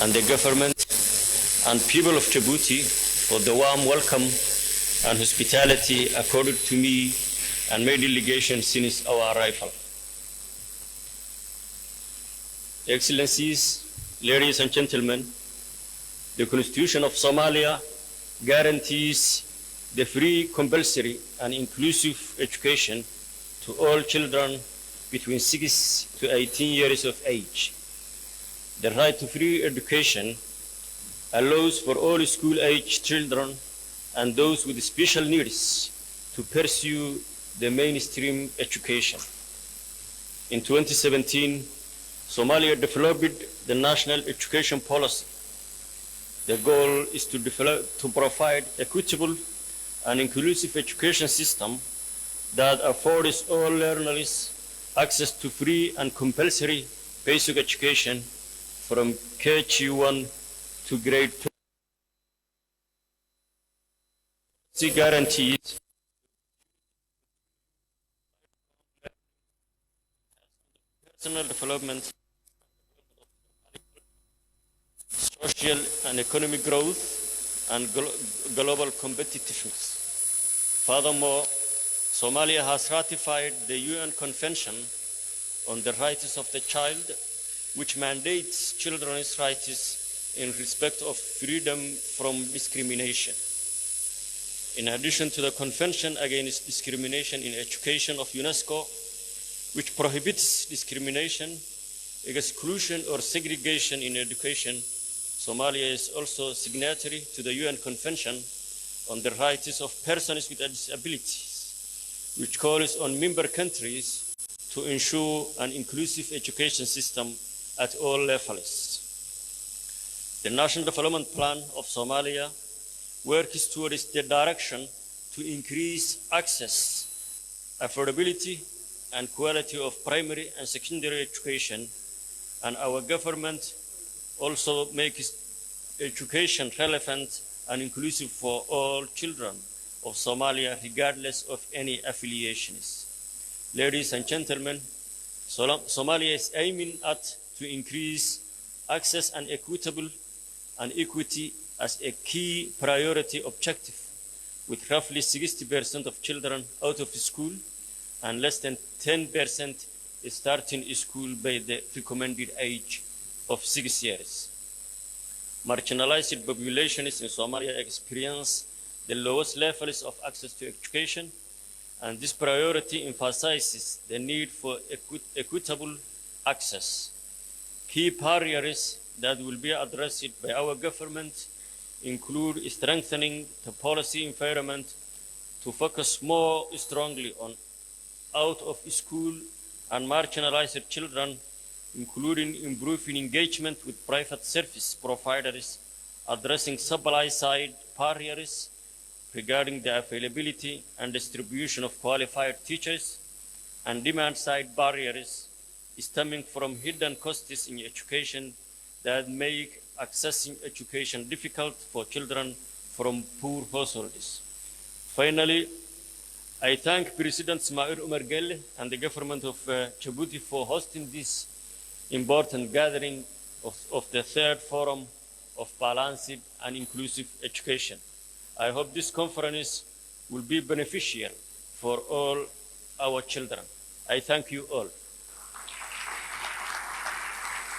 and the government and people of Djibouti for the warm welcome and hospitality accorded to me and my delegation since our arrival. Excellencies, ladies and gentlemen, the Constitution of Somalia guarantees the free, compulsory, and inclusive education to all children between 6 to 18 years of age. The right to free education allows for all school-age children and those with special needs to pursue the mainstream education. In 2017, Somalia developed the national education policy. The goal is to provide equitable and inclusive education system that affords all learners access to free and compulsory basic education from KG1 to grade 2. It guarantees personal development, social and economic growth, and global competitiveness. Furthermore, Somalia has ratified the UN Convention on the Rights of the Child, which mandates children's rights in respect of freedom from discrimination. In addition to the Convention Against Discrimination in Education of UNESCO, which prohibits discrimination, exclusion, or segregation in education, Somalia is also signatory to the UN Convention on the Rights of Persons with Disabilities, which calls on member countries to ensure an inclusive education system at all levels. The National Development Plan of Somalia works towards the direction to increase access, affordability, and quality of primary and secondary education, and our government also makes education relevant and inclusive for all children of Somalia, regardless of any affiliations. Ladies and gentlemen, Somalia is aiming to increase access and equity as a key priority objective, with roughly 60% of children out of school and less than 10% starting school by the recommended age of 6 years. Marginalized populations in Somalia experience the lowest levels of access to education, and this priority emphasizes the need for equitable access. Key barriers that will be addressed by our government include strengthening the policy environment to focus more strongly on out-of-school and marginalized children, including improving engagement with private service providers, addressing supply-side barriers regarding the availability and distribution of qualified teachers, and demand-side barriers stemming from hidden costs in education that make accessing education difficult for children from poor households. Finally, I thank President Ismail Omar Guelleh and the government of Djibouti for hosting this important gathering of the third forum of balanced and inclusive education. I hope this conference will be beneficial for all our children. I thank you all.